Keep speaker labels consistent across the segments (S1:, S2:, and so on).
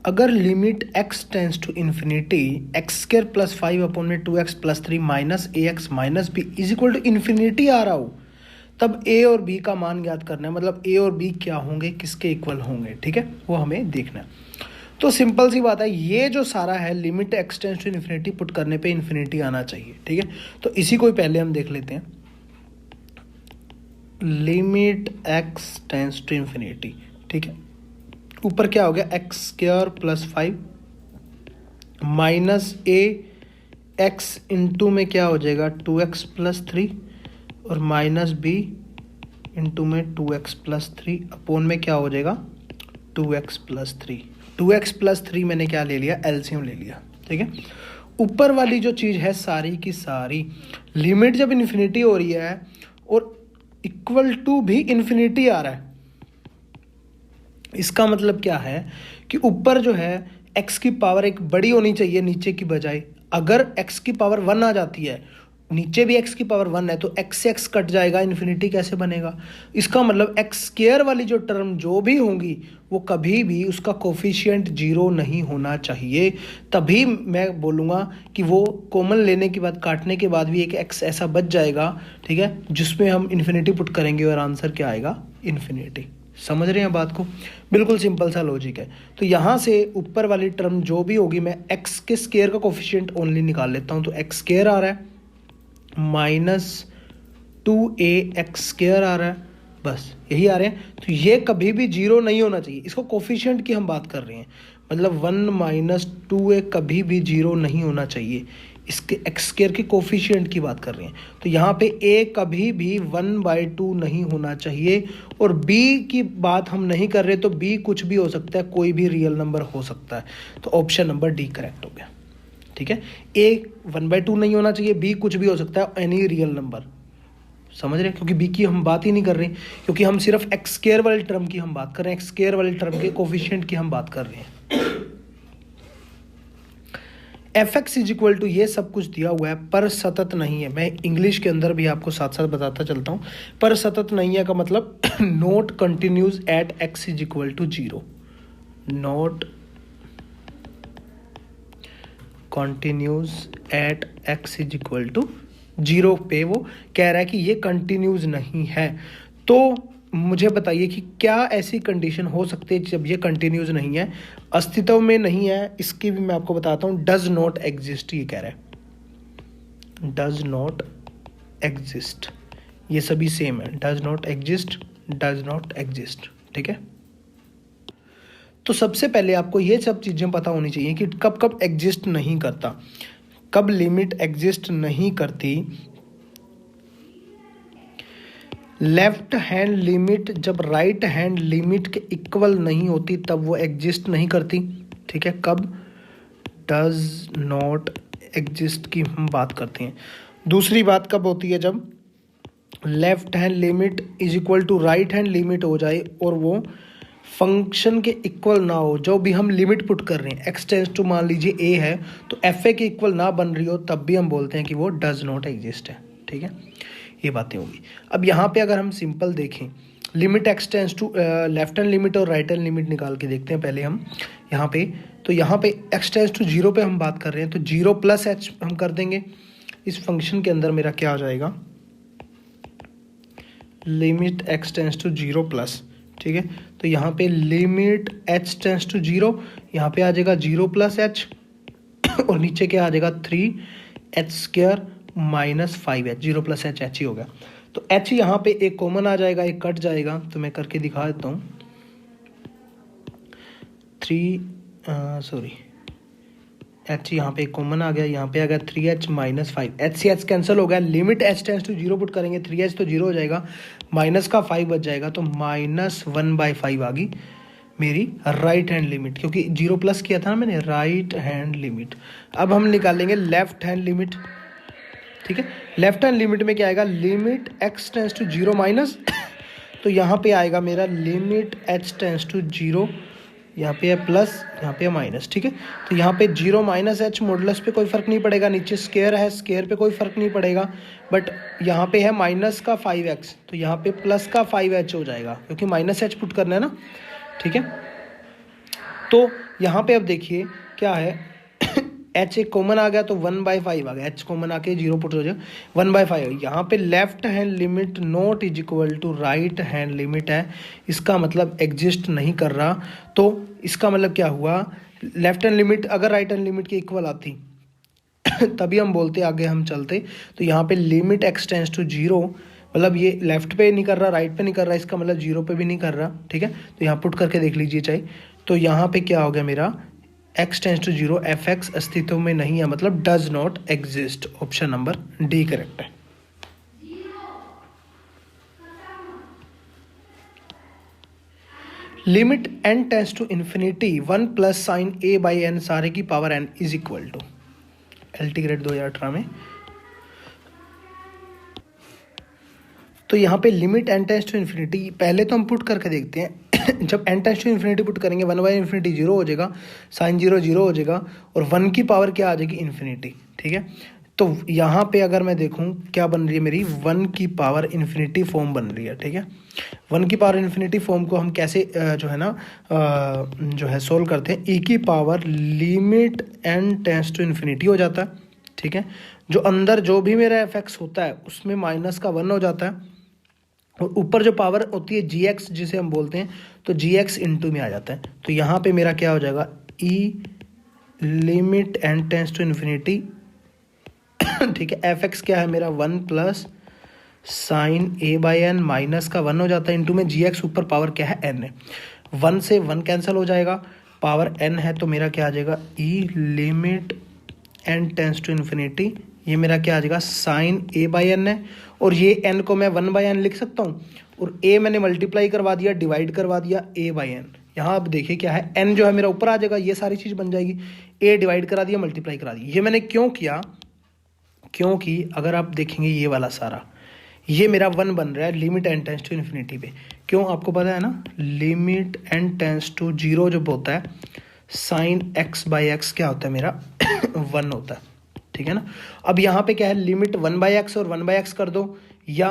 S1: अगर limit x tends to infinity x square plus 5 upon में 2x plus 3 minus a x minus b is equal to infinity आ रहा हो, तब a और b का मान ज्ञात करना है। मतलब a और b क्या होंगे, किसके इक्वल होंगे, ठीक है, वो हमें देखना है। तो सिंपल सी बात है, ये जो सारा है limit x tends to infinity put करने पे इन्फिनिटी आना चाहिए, ठीक है। तो इसी को पहले हम देख लेते हैं। Limit x tends to infinity, ठीक है, ऊपर क्या हो गया x square plus 5 minus a x into में क्या हो जाएगा 2x प्लस 3 और माइनस बी इंटू में 2x प्लस 3 अपोन में क्या हो जाएगा 2x प्लस 3। 2x प्लस 3 मैंने क्या ले लिया, एलसीएम ले लिया, ठीक है। ऊपर वाली जो चीज़ है सारी की सारी लिमिट जब इन्फिनिटी हो रही है और इक्वल टू भी इन्फिनिटी आ रहा है, इसका मतलब क्या है कि ऊपर जो है x की पावर एक बड़ी होनी चाहिए नीचे की बजाय। अगर x की पावर 1 आ जाती है, नीचे भी x की पावर 1 है, तो x से x कट जाएगा, इन्फिनिटी कैसे बनेगा। इसका मतलब x स्क्वायर वाली जो टर्म जो भी होंगी वो कभी भी उसका कोफिशिएंट 0 नहीं होना चाहिए, तभी मैं बोलूँगा कि वो कॉमन लेने के बाद काटने के बाद भी एक x ऐसा बच जाएगा, ठीक है, जिसमें हम इन्फिनिटी पुट करेंगे और आंसर क्या आएगा, इन्फिनिटी। समझ रहे हैं बात को, बिल्कुल सिंपल सा लॉजिक है। तो यहाँ से ऊपर वाली टर्म जो भी होगी मैं x के स्क्वायर का कोफिशिएंट ओनली निकाल लेता हूँ। तो x स्क्वायर आ रहा है माइनस 2ax स्क्वायर आ रहा है, बस यही आ रहे हैं। तो ये कभी भी 0 नहीं होना चाहिए, इसको कोफिशिएंट की हम बात कर रहे हैं, मतलब 1 माइनस 2a कभी भी 0 नहीं होना चाहिए, इसके एक्स स्क्वायर के कोफिशिएंट की बात कर रहे हैं। तो यहाँ पे a कभी भी 1/2 नहीं होना चाहिए, और b की बात हम नहीं कर रहे, तो b कुछ भी हो सकता है, कोई भी रियल नंबर हो सकता है। तो ऑप्शन नंबर डी करेक्ट हो गया, ठीक है। a 1/2 नहीं होना चाहिए, b कुछ भी हो सकता है, एनी रियल नंबर। समझ रहे हैं, क्योंकि b की हम बात ही नहीं कर रहे, क्योंकि हम सिर्फ एक्स स्क्वायर वाली टर्म की हम बात कर रहे हैं, एक्स स्क्वायर वाली टर्म के कोफिशिएंट की हम बात कर रहे हैं। F x is equal to ये सब कुछ दिया हुआ है पर सतत नहीं है। मैं इंग्लिश के अंदर भी आपको साथ साथ बताता चलता हूँ। पर सतत नहीं है का मतलब not continues at x is equal to 0, not continues at x is equal to 0 पे वो कह रहा है कि ये कंटिन्यूज नहीं है। तो मुझे बताइए कि क्या ऐसी कंडीशन हो सकती है जब ये कंटिन्यूज नहीं है, अस्तित्व में नहीं है। इसकी भी मैं आपको बताता हूँ, डज नॉट एग्जिस्ट ये कह रहा है, डज नॉट एग्जिस्ट, ये सभी सेम है, does not exist, does not exist, ठीक है। तो सबसे पहले आपको ये सब चीज़ें पता होनी चाहिए कि कब कब एग्जिस्ट नहीं करता, कब लिमिट एग्जिस्ट नहीं करती। लेफ्ट हैंड लिमिट जब राइट हैंड लिमिट के इक्वल नहीं होती तब वो एग्जिस्ट नहीं करती, ठीक है। कब डज नॉट एग्जिस्ट की हम बात करते हैं। दूसरी बात कब होती है, जब left hand limit is equal to right hand limit हो जाए और वो फंक्शन के इक्वल ना हो। जो भी हम लिमिट पुट कर रहे हैं, एक्स टेंस टू मान लीजिए a है, तो एफ ए के इक्वल ना बन रही हो, तब भी हम बोलते हैं कि वो डज नॉट एग्जिस्ट है, ठीक है। ये बातें होगी। अब यहाँ पे अगर हम सिंपल देखें, limit x tends to left hand limit और राइट हैंड लिमिट निकाल के देखते हैं पहले हम यहाँ पे। तो यहाँ पे एक्स टेंस टू 0 पे हम बात कर रहे हैं, तो 0 प्लस एच हम कर देंगे। इस फंक्शन के अंदर मेरा क्या आ जाएगा, limit x tends to 0 plus, ठीक है। तो यहाँ पे लिमिट एच टेंस टू 0, यहाँ पे आ जाएगा 0 प्लस एच और नीचे क्या आ जाएगा 3h square minus 5h, 0 plus h h ही हो गया। तो एच यहाँ पे एक कॉमन आ जाएगा, एक कट जाएगा, तो मैं करके दिखा देता हूँ। एच यहाँ पे एक कॉमन आ गया, यहाँ पे आ गया 3h माइनस 5, एच से एच कैंसिल हो गया। Limit h tends to 0 put करेंगे, 3h तो 0 हो जाएगा, माइनस का 5 बच जाएगा, तो -1/5 आ गई मेरी राइट हैंड लिमिट, क्योंकि 0 प्लस किया था ना मैंने, राइट हैंड लिमिट। अब हम निकालेंगे लेफ्ट हैंड लिमिट, ठीक है। लेफ्ट हैंड लिमिट में क्या आएगा, limit x tends to 0 minus, तो यहाँ पे आएगा मेरा लिमिट एच टेंस टू 0, यहाँ पे है प्लस, यहाँ पे है माइनस, ठीक है। तो यहाँ पे 0 माइनस एच मॉडुलस पे कोई फ़र्क नहीं पड़ेगा, नीचे स्क्वायर है, स्क्वायर पे कोई फ़र्क नहीं पड़ेगा, बट यहाँ पे है माइनस का 5x, तो यहाँ पे प्लस का 5h हो जाएगा, क्योंकि माइनस एच पुट करना है ना, ठीक है। तो यहाँ पे अब देखिए क्या है, एच एक कॉमन आ गया तो 1/5 आ गया, एच कॉमन आके 0 पुट हो जाएगा, 1/5। यहाँ पे left hand limit not is equal to right hand limit है, इसका मतलब एग्जिस्ट नहीं कर रहा। तो इसका मतलब क्या हुआ, लेफ्ट हैंड लिमिट अगर राइट हैंड लिमिट के इक्वल आती तभी हम बोलते आगे हम चलते। तो यहाँ पे लिमिट एक्स टेंस टू 0, मतलब ये लेफ्ट पे नहीं कर रहा, राइट पे नहीं कर रहा, इसका मतलब 0 पे भी नहीं कर रहा, ठीक है। तो यहाँ पुट करके देख लीजिए चाहे। तो यहाँ पे क्या हो गया मेरा, x tends to 0, f x अस्तित्व में नहीं है, मतलब does not exist. Option number D correct है। Limit n tends to infinity 1 plus sine a by n सारे की power n is equal to, LT grade 2018 में। तो यहाँ पे limit n tends to infinity, पहले तो हम पुट करके देखते हैं जब n tends to infinity put करेंगे 1/इन्फिनिटी 0 हो जाएगा, साइन 0 0 हो जाएगा, और 1 की पावर क्या आ जाएगी, इन्फिनिटी, ठीक है। तो यहाँ पे अगर मैं देखूँ क्या बन रही है मेरी, 1 की पावर इन्फिनिटी फॉर्म बन रही है, ठीक है। 1 की पावर इन्फिनिटी फॉर्म को हम कैसे जो है ना जो है सोल्व करते हैं, e की power limit n tends to infinity हो जाता है, ठीक है। जो अंदर जो भी मेरा एफ एक्स होता है उसमें माइनस का 1 हो जाता है, और ऊपर जो पावर होती है जी एक्स जिसे हम बोलते हैं, तो जी एक्स इंटू में आ जाता है। तो यहाँ पे मेरा क्या हो जाएगा, e limit n tends to infinity, ठीक है। एफ एक्स क्या है मेरा, 1 plus sine a by n, minus का 1 हो जाता है, इंटू में जी एक्स, ऊपर पावर क्या है, n है। 1 से 1 कैंसिल हो जाएगा, पावर n है, तो मेरा क्या आ जाएगा, e limit n tends to infinity, ये मेरा क्या आ जाएगा, साइन a बाई एन है, और ये n को मैं 1/n लिख सकता हूँ, और a मैंने मल्टीप्लाई करवा दिया, डिवाइड करवा दिया a बाई एन। यहाँ अब देखिए क्या है, n जो है मेरा ऊपर आ जाएगा, ये सारी चीज़ बन जाएगी, a डिवाइड करा दिया, मल्टीप्लाई करा दिया। ये मैंने क्यों किया, क्योंकि अगर आप देखेंगे ये वाला सारा, ये मेरा 1 बन रहा है limit n tends to infinity पे, क्यों आपको पता है ना, लिमिट n टेंस टू 0 जब होता है, साइन x बाई एक्स क्या होता है मेरा 1 होता है, ठीक है ना। अब यहाँ पे क्या है, लिमिट 1/x और 1/x कर दो, या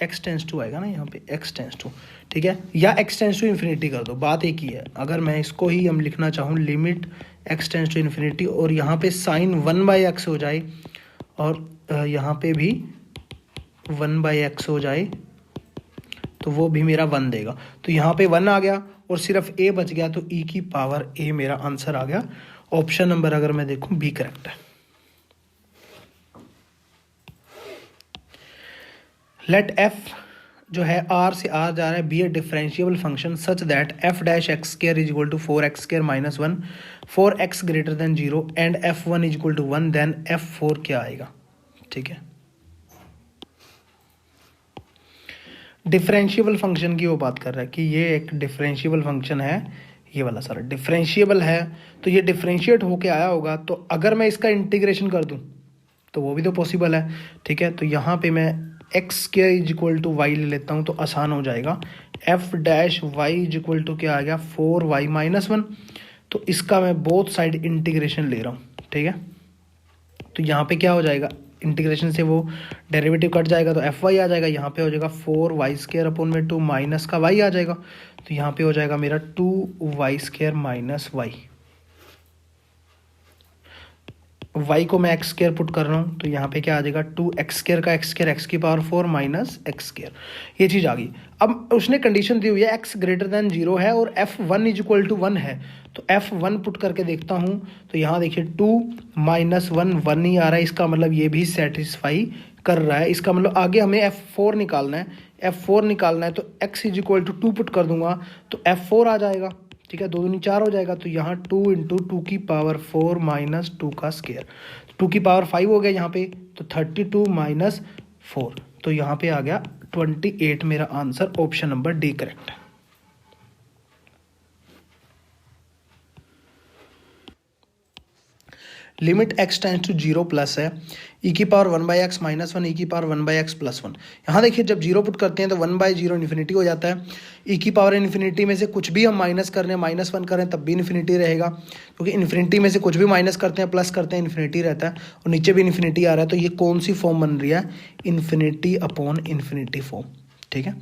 S1: x टेंस टू आएगा ना यहाँ पे, x टेंस टू, ठीक है, या x टेंस टू इन्फिनिटी कर दो, बात एक ही है। अगर मैं इसको ही हम लिखना चाहूँ limit x tends to infinity, और यहाँ पे साइन 1/x हो जाए, और यहाँ पे भी 1/x हो जाए, तो वो भी मेरा 1 देगा। तो यहाँ पे 1 आ गया और सिर्फ a बच गया, तो e की पावर a मेरा आंसर आ गया। ऑप्शन नंबर अगर मैं देखूँ बी करेक्ट है। लेट f जो है r से r जा रहा है, be a differentiable function such that f dash x square is equal to 4x square minus 1, 4x greater than 0 and f1 is equal to 1, then f4 क्या आएगा, ठीक है। डिफरेंशिएबल फंक्शन की वो बात कर रहा है कि ये एक डिफरेंशिएबल फंक्शन है, ये वाला सारा डिफरेंशिएबल है, तो ये डिफरेंशिएट होके आया होगा। तो अगर मैं इसका इंटीग्रेशन कर दूं तो वो भी तो पॉसिबल है, ठीक है। तो यहाँ पे मैं x square is equal to y ले लेता हूँ, तो आसान हो जाएगा। F dash y is equal to क्या आ गया, 4y माइनस 1। तो इसका मैं बोथ साइड इंटीग्रेशन ले रहा हूँ, ठीक है। तो यहाँ पे क्या हो जाएगा, इंटीग्रेशन से वो डेरिवेटिव कट जाएगा, तो एफ वाई आ जाएगा, यहाँ पे हो जाएगा 4y स्क्वायर अपॉन में 2 माइनस का y आ जाएगा, तो यहाँ पे हो जाएगा मेरा 2y square minus Y. y को मैं एक्स स्क्वायर पुट कर रहा हूँ, तो यहाँ पे क्या आ जाएगा, 2x स्क्वायर का x स्क्वायर, x की पावर 4 माइनस एक्स स्क्वायर, ये चीज़ आ गई। अब उसने कंडीशन दी हुई है x ग्रेटर देन 0 है और f1 इज इक्वल टू 1 है, तो f1 पुट करके देखता हूँ। तो यहाँ देखिए 2 माइनस 1 1 ही आ रहा है, इसका मतलब ये भी सेटिस्फाई कर रहा है। इसका मतलब आगे हमें f4 निकालना है, f4 निकालना है, तो x is equal to 2 put कर दूंगा, तो f4 आ जाएगा, ठीक है। 2 दूनी 4 हो जाएगा, तो यहाँ 2 इंटू 2 की पावर 4 माइनस 2 का स्क्वायर, 2 की पावर 5 हो गया यहाँ पे, तो 32 माइनस 4, तो यहाँ पे आ गया 28 मेरा answer. Option number D correct है। Limit x tends to 0 plus है, e की पावर 1/x माइनस 1, e की पावर 1/x प्लस 1। यहाँ देखिए जब 0 पुट करते हैं तो 1/0 इन्फिनिटी हो जाता है। e की पावर इन्फिनिटी में से कुछ भी हम माइनस कर रहे हैं, माइनस 1 करें तब भी इन्फिनिटी रहेगा, क्योंकि इन्फिनिटी में से कुछ भी माइनस करते हैं प्लस करते हैं इन्फिनिटी रहता है, और नीचे भी इन्फिनिटी आ रहा है। तो ये कौन सी फॉर्म बन रही है, इन्फिनिटी अपॉन इन्फिनिटी फॉर्म, ठीक है।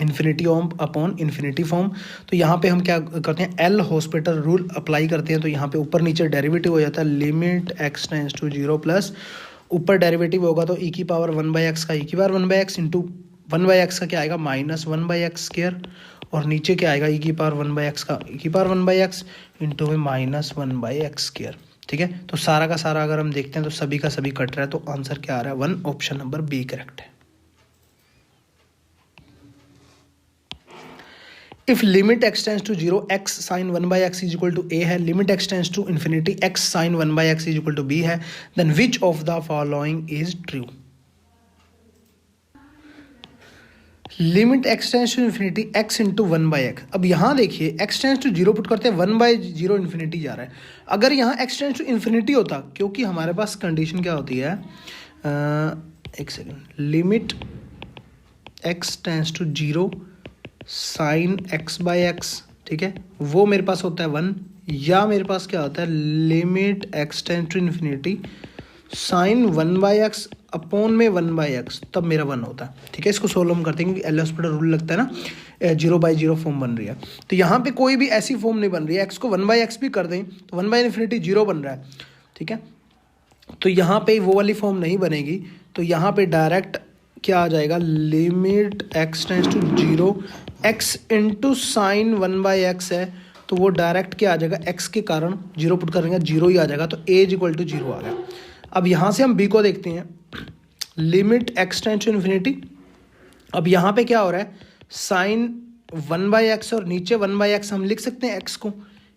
S1: इन्फिनिटी ओम अपॉन इन्फिनिटी फॉर्म। तो यहाँ पे हम क्या करते हैं, एल हॉस्पिटल रूल अप्लाई करते हैं। तो यहाँ पे ऊपर नीचे डेरिवेटिव हो जाता है, limit x tends to 0 plus ऊपर डेरिवेटिव होगा तो ई की पावर 1/x का ई की पावर 1/x इंटू 1/x का क्या आएगा -1/x², और नीचे क्या आएगा ई की पावर 1/x का ई की पावर 1/x इंटू में -1/x²। ठीक है, तो सारा का सारा अगर हम देखते हैं तो सभी का सभी कट रहा है, तो आंसर क्या आ रहा है 1, ऑप्शन नंबर बी करेक्ट है। If limit x tends to 0 x sine 1/x is equal to a है, limit x tends to infinity x sine 1/x is equal to b है, then which of the following is true. Limit x tends to infinity x into 1/x। अब यहाँ देखिए x tends to 0 put करते हैं, 1/0 infinity जा रहा है। अगर यहाँ x टेंड्स टू इन्फिनिटी होता, क्योंकि हमारे पास कंडीशन क्या होती है, एक second, limit x tends to 0 sine x/x, ठीक है, वो मेरे पास होता है 1, या मेरे पास क्या होता है limit x tends to infinity sine 1/x upon में 1/x, तब मेरा 1 होता है। ठीक है, इसको सोल्व हम करते हैं क्योंकि एल हॉस्पिटल रूल लगता है ना, 0/0 फॉर्म बन रही है। तो यहाँ पे कोई भी ऐसी फॉर्म नहीं बन रही है, x को 1/x भी कर दें तो 1/इन्फिनिटी 0 बन रहा है। ठीक है, तो यहाँ पे वो वाली फॉर्म नहीं बनेगी, तो यहाँ पे डायरेक्ट क्या आ जाएगा, limit x tends to 0 x into sine 1/x है, तो वो डायरेक्ट क्या आ जाएगा, x के कारण 0 पुट करेंगे 0 ही आ जाएगा, तो a इज इक्वल टू 0 आ गया। अब यहाँ से हम b को देखते हैं, limit x tends to infinity. अब यहाँ पे क्या हो रहा है, साइन 1/x और नीचे 1/x हम लिख सकते हैं x को,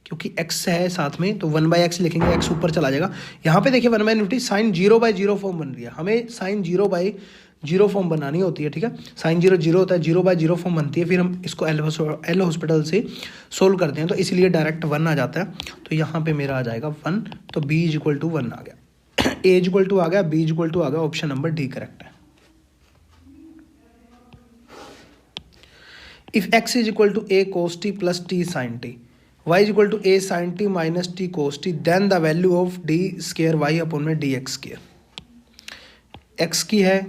S1: क्योंकि x है साथ में, तो 1/x लिखेंगे, x ऊपर चला जाएगा। यहाँ पे देखिए 1/इन्फिनिटी साइन 0/0 फॉर्म बन रही है, हमें साइन 0/0 फॉर्म बनानी होती है। ठीक है, साइन 0 होता है, 0/0 फॉर्म बनती है, फिर हम इसको एल हॉस्पिटल से सोल्व करते हैं, तो इसलिए डायरेक्ट 1 आ जाता है। तो यहाँ पे मेरा आ जाएगा 1, तो b इज इक्वल टू 1 आ गया, a इज इक्वल टू आ गया, b इज इक्वल टू आ गया, ऑप्शन नंबर डी करेक्ट है। If x is equal to a cos t plus t sin t, y is equal to a sin t minus t cos t, then the value of d square y upon में dx square. x की है,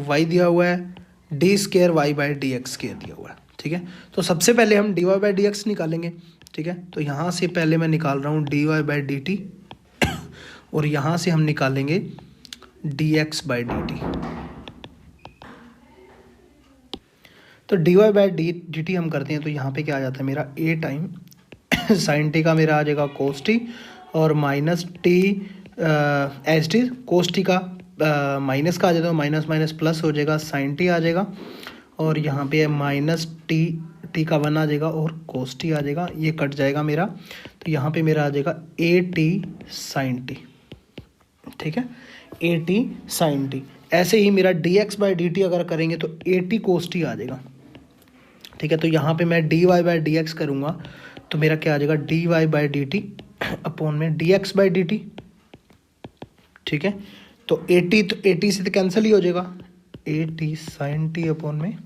S1: y दिया हुआ है, d square y by dx square दिया हुआ है। ठीक है, तो सबसे पहले हम dy बाई dx निकालेंगे। ठीक है, तो यहाँ से पहले मैं निकाल रहा हूँ dy बाई dt, और यहाँ से हम निकालेंगे dx बाई dt। तो dy बाई dt हम करते हैं, तो यहाँ पे क्या आ जाता है मेरा a टाइम साइन टी का मेरा आ जाएगा कोस टी, और minus T H T, cos T का माइनस का आ जाता है, माइनस माइनस प्लस हो जाएगा, साइन टी आ जाएगा, और यहाँ पे माइनस टी का 1 आ जाएगा, और कोस टी आ जाएगा, ये कट जाएगा मेरा, तो यहाँ पे मेरा आ जाएगा ए टी साइन टी। ठीक है, ए टी साइन टी। ऐसे ही मेरा D x by d T अगर करेंगे तो ए टी कोस टी आ जाएगा। ठीक है, तो यहाँ पे मैं d y by d x करूँगा, तो मेरा क्या आ जाएगा d y by d t upon में d x by d t. ठीक है, तो ए टी से तो कैंसिल ही हो जाएगा, a t sine t upon में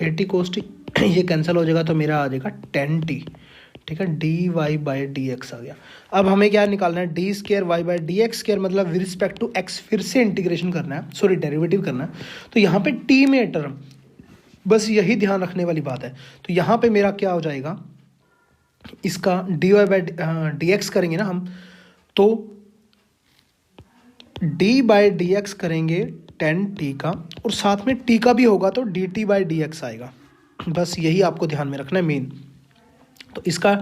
S1: ए टी कोस टी, ये कैंसिल हो जाएगा, तो मेरा आ जाएगा टेन टी। ठीक है, d y by d x आ गया। अब हमें क्या निकालना है, d square y by d x square, मतलब विद रिस्पेक्ट टू एक्स फिर से इंटीग्रेशन करना है, सॉरी डेरिवेटिव करना है। तो यहाँ पे टी में टर्म, बस यही ध्यान रखने वाली बात है। तो यहाँ पे मेरा क्या हो जाएगा, इसका d y by d x करेंगे ना हम, तो डी बाई डी एक्स करेंगे टेन टी का, और साथ में टी का भी होगा तो d t by d x आएगा। बस यही आपको ध्यान में रखना है मेन। तो इसका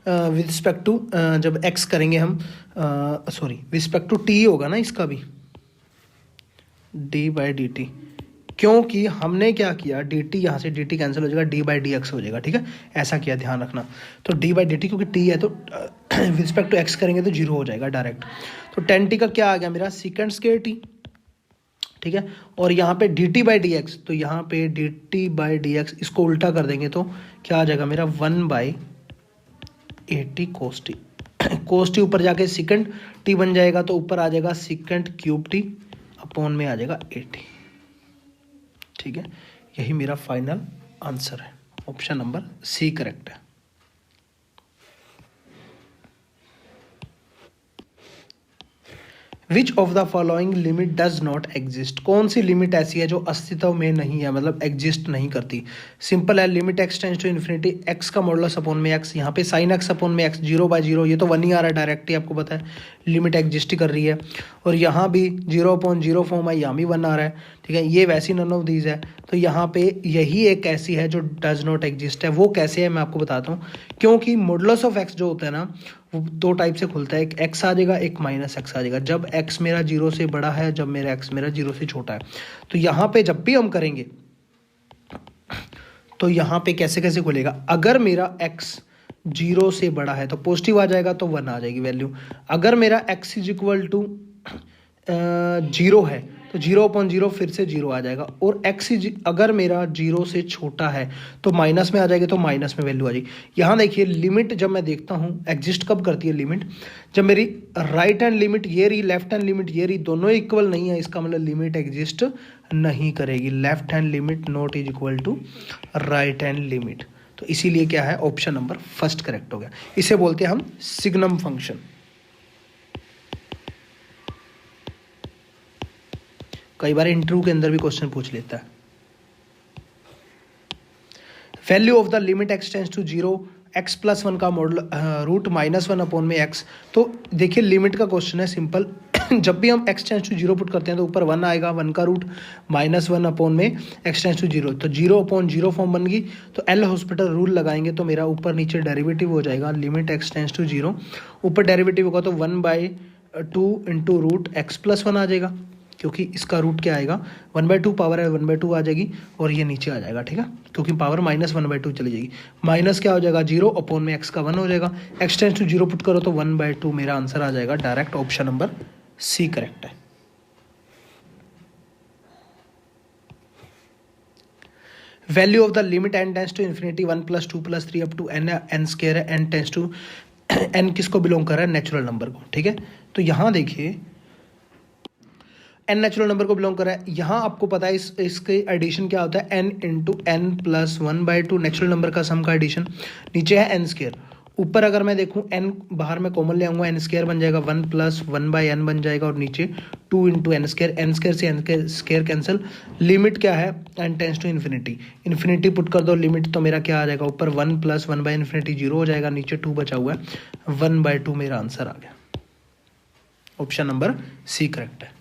S1: विद रिस्पेक्ट टू जब x करेंगे हम, sorry with respect to t होगा ना इसका भी, d बाई डी टी, क्योंकि हमने क्या किया, डी टी यहाँ से डी टी कैंसिल हो जाएगा, डी बाई डी एक्स हो जाएगा। ठीक है, ऐसा किया, ध्यान रखना। तो डी बाई डी टी क्योंकि t है तो विद रिस्पेक्ट टू x करेंगे तो 0 हो जाएगा डायरेक्ट। तो टेन टी का क्या आ गया मेरा, सेकेंड स्केयर टी। ठीक है, और यहाँ पे D t by d x, तो यहाँ पे D t by d x, इसको उल्टा कर देंगे तो क्या आ जाएगा मेरा 1 by A t cos T. Cos T ऊपर जाके सेकंड टी बन जाएगा, तो ऊपर आ जाएगा सेकंड क्यूब टी अपॉन में आ जाएगा ए टी। ठीक है, यही मेरा फाइनल आंसर है, ऑप्शन नंबर सी करेक्ट है। विच of the following limit does not exist, कौन सी लिमिट ऐसी है जो अस्तित्व में नहीं है, मतलब एग्जिस्ट नहीं करती। सिंपल है, limit x tends to infinity x का मॉडुलस अपॉन में एक्स, यहाँ पे साइन एक्स अपॉन में एक्स, 0/0, ये तो 1 ही आ रहा है डायरेक्ट ही, आपको पता है लिमिट एग्जिस्ट ही कर रही है। और यहाँ भी 0/0 फॉर्म है, यहाँ भी 1 आ रहा है, ठीक है। ये वैसी नन ऑफ दीज है, तो यहाँ पे यही एक ऐसी है जो डज नॉट एग्जिस्ट है। वो कैसे है मैं आपको बताता हूँ, क्योंकि मॉडुलस ऑफ एक्स जो होता है ना वो 2 टाइप से खुलता है, एक एक्स आ जाएगा, एक माइनस एक्स आ जाएगा। जब एक्स मेरा 0 से बड़ा है, जब मेरा एक्स मेरा 0 से छोटा है। तो यहाँ पे जब भी हम करेंगे तो यहाँ पे कैसे कैसे खुलेगा, अगर मेरा एक्स 0 से बड़ा है तो पॉजिटिव आ जाएगा, तो 1 आ जाएगी वैल्यू। अगर मेरा एक्स इज इक्वल टू 0 है तो 0/0 फिर से 0 आ जाएगा। और एक्स अगर मेरा 0 से छोटा है तो माइनस में आ जाएगा, तो माइनस में वैल्यू आ जाएगी। यहाँ देखिए लिमिट जब मैं देखता हूँ एग्जिस्ट कब करती है लिमिट, जब मेरी राइट हैंड लिमिट ये रही, लेफ्ट हैंड लिमिट ये रही, दोनों इक्वल नहीं है, इसका मतलब लिमिट एग्जिस्ट नहीं करेगी। Left hand limit not is equal to right hand limit, तो इसीलिए क्या है, ऑप्शन नंबर फर्स्ट करेक्ट हो गया। इसे बोलते हैं हम सिग्नम फंक्शन। कई बार इंटरव्यू के अंदर भी क्वेश्चन पूछ लेता है। Value of the limit x tends to 0 x plus 1 का मॉडल रूट -1 अपॉन में एक्स। तो देखिए लिमिट का क्वेश्चन है सिंपल जब भी हम एक्स टेंस टू 0 पुट करते हैं तो ऊपर 1 आएगा, 1 का रूट -1 अपॉन में एक्स टेंस टू 0, तो 0/0 फॉर्म बन गई। तो एल हॉस्पिटल रूल लगाएंगे तो मेरा ऊपर नीचे डेरिवेटिव हो जाएगा, लिमिट एक्स टेंस टू 0, ऊपर डेरिवेटिव होगा तो 1/2 इंटू रूट एक्स प्लस 1 आ जाएगा, क्योंकि इसका रूट क्या आएगा, 1/2 पावर है 1/2 आ जाएगी, और ये नीचे आ जाएगा, ठीक है, क्योंकि पावर -1/2 चली जाएगी। माइनस क्या हो जाएगा, 0 अपॉन में एक्स का 1 हो जाएगा। एक्स टेंस टू 0 पुट करो तो 1/2 मेरा आंसर आ जाएगा direct, option number C correct है। Value of the limit n tends to infinity 1 + 2 + 3 up to n square है, n टेंस टू n किसको बिलोंग कर रहा है, नेचुरल नंबर को, ठीक है। तो यहाँ देखिए n नेचुरल नंबर को बिलोंग कर रहा है। यहाँ आपको पता है इसके एडिशन क्या होता है, n into n plus 1/2 natural number का सम का एडिशन। नीचे है n स्क्वायर, ऊपर अगर मैं देखूँ n बाहर में कॉमन ले आऊँगा, n स्क्वायर बन जाएगा, 1 + 1/n बन जाएगा, और नीचे 2 into n square, n square से n स्क्वायर कैंसिल। लिमिट क्या है, n tends to infinity, infinity put कर दो लिमिट, तो मेरा क्या आ जाएगा, ऊपर 1 + 1/∞ 0 हो जाएगा, नीचे 2 बचा हुआ है, 1/2 मेरा आंसर आ गया। ऑप्शन नंबर सी करेक्ट है।